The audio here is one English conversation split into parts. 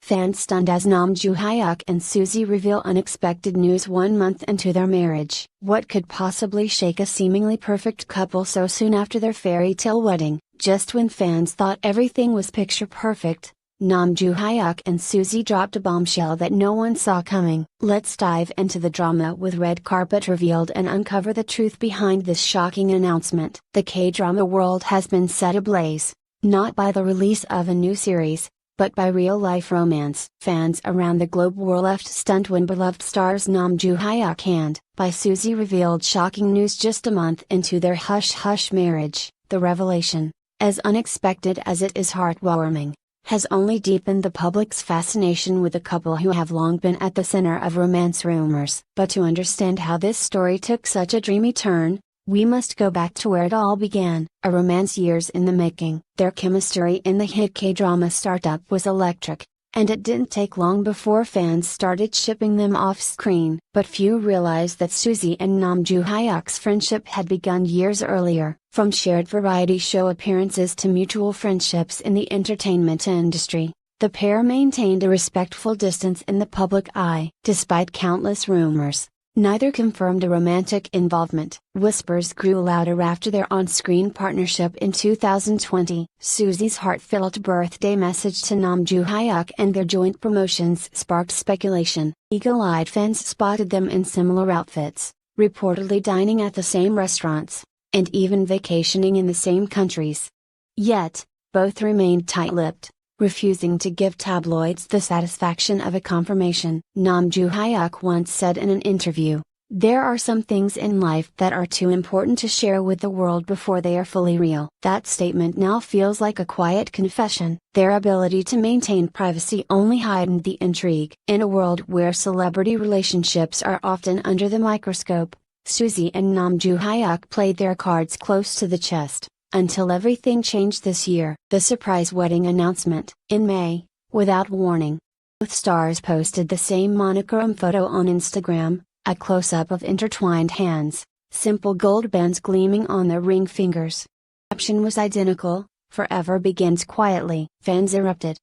Fans stunned as Joo Hyuk and Suzy reveal unexpected news 1 month into their marriage. What could possibly shake a seemingly perfect couple so soon after their fairy tale wedding? Just when fans thought everything was picture perfect, Joo Hyuk and Suzy dropped a bombshell that no one saw coming. Let's dive into the drama with red carpet revealed and uncover the truth behind this shocking announcement. The K-drama world has been set ablaze, not by the release of a new series, but by real-life romance. Fans around the globe were left stunned when beloved stars Joo Hyuk and Suzy revealed shocking news just a month into their hush-hush marriage. The revelation, as unexpected as it is heartwarming, has only deepened the public's fascination with the couple who have long been at the center of romance rumors. But to understand how this story took such a dreamy turn, we must go back to where it all began, a romance years in the making. Their chemistry in the hit K-drama startup was electric, and it didn't take long before fans started shipping them off-screen. But few realized that Suzy and Joo Hyuk's friendship had begun years earlier. From shared variety show appearances to mutual friendships in the entertainment industry, the pair maintained a respectful distance in the public eye. Despite countless rumors, neither confirmed a romantic involvement. Whispers grew louder after their on-screen partnership in 2020. Suzy's heartfelt birthday message to Joo Hyuk and their joint promotions sparked speculation. Eagle-eyed fans spotted them in similar outfits, reportedly dining at the same restaurants, and even vacationing in the same countries. Yet, both remained tight-lipped, refusing to give tabloids the satisfaction of a confirmation. Joo Hyuk once said in an interview, "There are some things in life that are too important to share with the world before they are fully real." That statement now feels like a quiet confession. Their ability to maintain privacy only heightened the intrigue. In a world where celebrity relationships are often under the microscope, Suzy and Joo Hyuk played their cards close to the chest. Until everything changed this year. The surprise wedding announcement. In May, without warning, both stars posted the same monochrome photo on Instagram, a close-up of intertwined hands, simple gold bands gleaming on their ring fingers. The caption was identical, "Forever begins quietly." Fans erupted.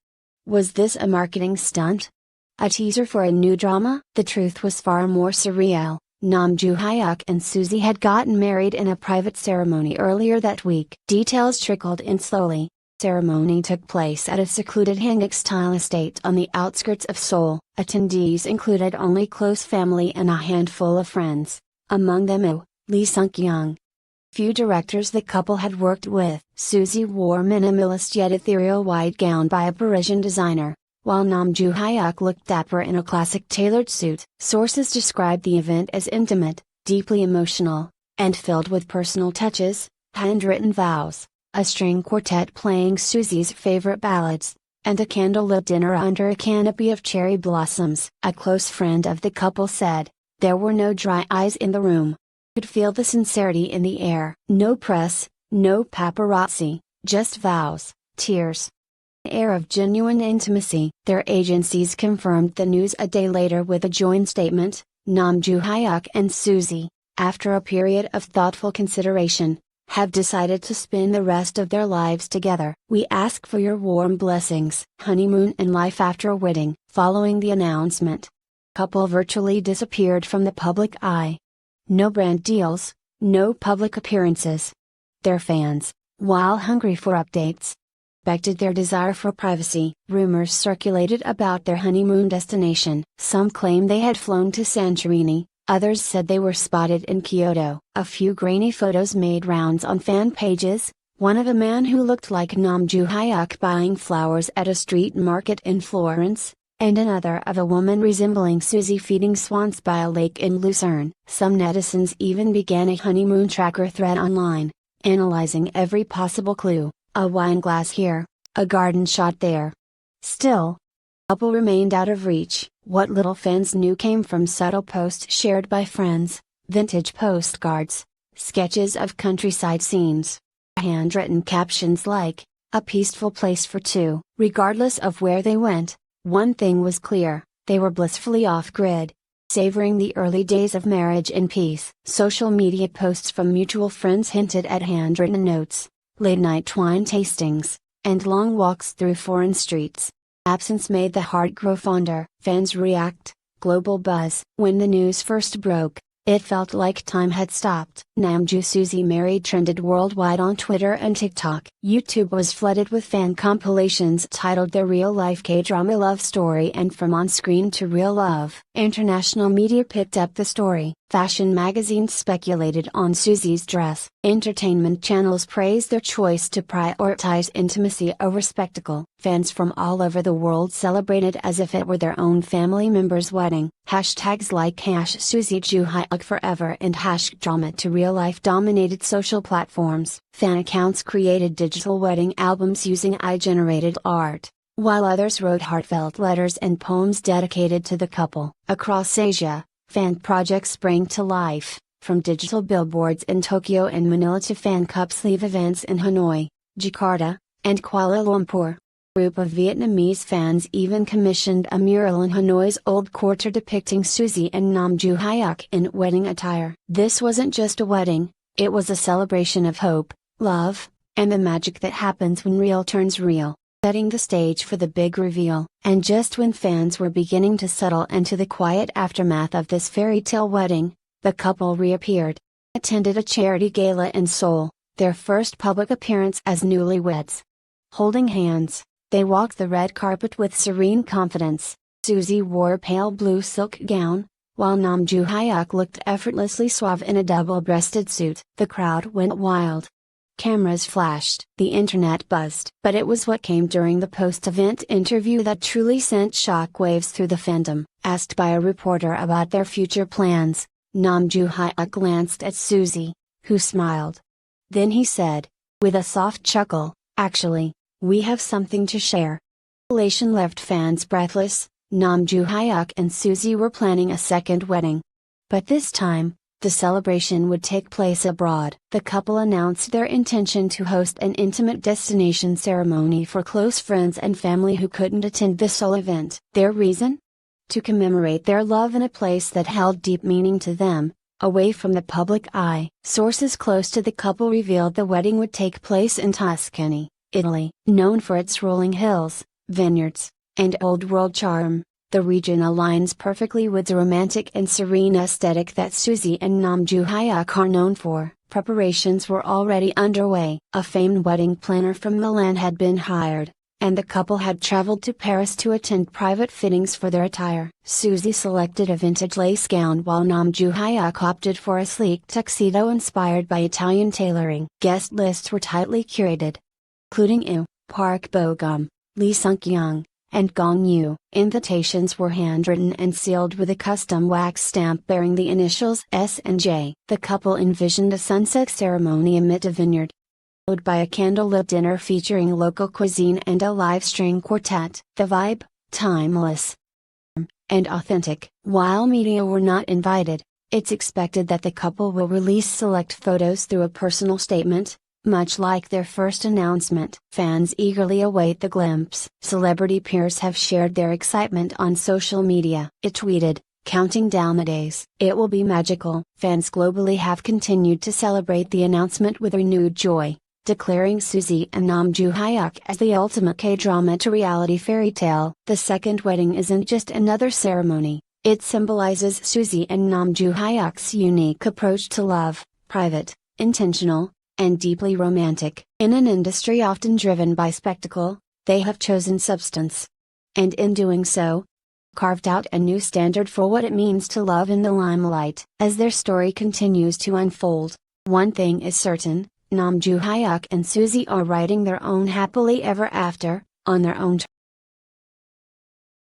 Was this a marketing stunt? A teaser for a new drama? The truth was far more surreal. Joo Hyuk and Suzy had gotten married in a private ceremony earlier that week. Details trickled in slowly. Ceremony took place at a secluded Hyuk-style estate on the outskirts of Seoul. Attendees included only close family and a handful of friends, among them Lee Sung-kyung. Few directors the couple had worked with. Suzy wore minimalist yet ethereal white gown by a Parisian designer, while Joo Hyuk looked dapper in a classic tailored suit. Sources described the event as intimate, deeply emotional, and filled with personal touches, handwritten vows, a string quartet playing Suzy's favorite ballads, and a candlelit dinner under a canopy of cherry blossoms. A close friend of the couple said, "There were no dry eyes in the room. Could feel the sincerity in the air. No press, no paparazzi, just vows, tears. Air of genuine intimacy." Their agencies confirmed the news a day later with a joint statement. Joo Hyuk and Suzy, after a period of thoughtful consideration, have decided to spend the rest of their lives together. "We ask for your warm blessings." Honeymoon and life after a wedding. Following the announcement, couple virtually disappeared from the public eye. No brand deals, no public appearances. Their fans, while hungry for updates, expected their desire for privacy. Rumors circulated about their honeymoon destination. Some claimed they had flown to Santorini, others said they were spotted in Kyoto. A few grainy photos made rounds on fan pages, one of a man who looked like Joo Hyuk buying flowers at a street market in Florence, and another of a woman resembling Suzy feeding swans by a lake in Lucerne. Some netizens even began a honeymoon tracker thread online, analyzing every possible clue. A wine glass here, a garden shot there. Still, the couple remained out of reach. What little fans knew came from subtle posts shared by friends, vintage postcards, sketches of countryside scenes, handwritten captions like, "A peaceful place for two." Regardless of where they went, one thing was clear, they were blissfully off-grid, savoring the early days of marriage in peace. Social media posts from mutual friends hinted at handwritten notes, late-night wine tastings, and long walks through foreign streets. Absence made the heart grow fonder. Fans react. Global buzz. When the news first broke, it felt like time had stopped. Namjoon Suzy married trended worldwide on Twitter and TikTok. YouTube was flooded with fan compilations titled The Real Life K-Drama Love Story and From On Screen to Real Love. International media picked up the story. Fashion magazines speculated on Suzy's dress. Entertainment channels praised their choice to prioritize intimacy over spectacle. Fans from all over the world celebrated as if it were their own family member's wedding. Hashtags like #Suzy Joo Hyuk Forever and #Drama to Real Life dominated social platforms. Fan accounts created digital wedding albums using AI-generated art, while others wrote heartfelt letters and poems dedicated to the couple. Across Asia, fan projects sprang to life, from digital billboards in Tokyo and Manila to fan cup sleeve events in Hanoi, Jakarta, and Kuala Lumpur. A group of Vietnamese fans even commissioned a mural in Hanoi's Old Quarter depicting Suzy and Nam Joo Hyuk in wedding attire. This wasn't just a wedding, it was a celebration of hope, love, and the magic that happens when real turns real, setting the stage for the big reveal. And just when fans were beginning to settle into the quiet aftermath of this fairy tale wedding, the couple reappeared. Attended a charity gala in Seoul, their first public appearance as newlyweds. Holding hands, they walked the red carpet with serene confidence. Suzy wore a pale blue silk gown, while Nam Joo Hyuk looked effortlessly suave in a double-breasted suit. The crowd went wild. Cameras flashed. The internet buzzed. But it was what came during the post-event interview that truly sent shockwaves through the fandom. Asked by a reporter about their future plans, Nam Joo Hyuk glanced at Suzy, who smiled. Then he said, with a soft chuckle, "Actually, we have something to share." Elation left fans breathless. Nam Joo Hyuk and Suzy were planning a second wedding. But this time, the celebration would take place abroad. The couple announced their intention to host an intimate destination ceremony for close friends and family who couldn't attend the Seoul event. Their reason? To commemorate their love in a place that held deep meaning to them, away from the public eye. Sources close to the couple revealed the wedding would take place in Tuscany, Italy. Known for its rolling hills, vineyards, and old world charm, the region aligns perfectly with the romantic and serene aesthetic that Suzy and Nam Joo Hyuk are known for. Preparations were already underway. A famed wedding planner from Milan had been hired, and the couple had traveled to Paris to attend private fittings for their attire. Suzy selected a vintage lace gown while Nam Joo Hyuk opted for a sleek tuxedo inspired by Italian tailoring. Guest lists were tightly curated, including Yoo, Park Bo-gum, Lee Sung-kyung, and Gong Yoo. Invitations were handwritten and sealed with a custom wax stamp bearing the initials S and J. The couple envisioned a sunset ceremony amid a vineyard, followed by a candlelit dinner featuring local cuisine and a live string quartet. The vibe, timeless and authentic. While media were not invited, it's expected that the couple will release select photos through a personal statement, much like their first announcement. Fans eagerly await the glimpse. Celebrity peers have shared their excitement on social media. It tweeted, "Counting down the days. It will be magical." Fans globally have continued to celebrate the announcement with renewed joy, declaring Suzy and Nam Joo Hyuk as the ultimate K-drama to reality fairy tale. The second wedding isn't just another ceremony, it symbolizes Suzy and Nam Joo Hyuk's unique approach to love, private, intentional, and deeply romantic. In an industry often driven by spectacle, they have chosen substance. And in doing so, carved out a new standard for what it means to love in the limelight. As their story continues to unfold, one thing is certain: Nam Joo Hyuk and Suzy are writing their own happily ever after, on their own terms.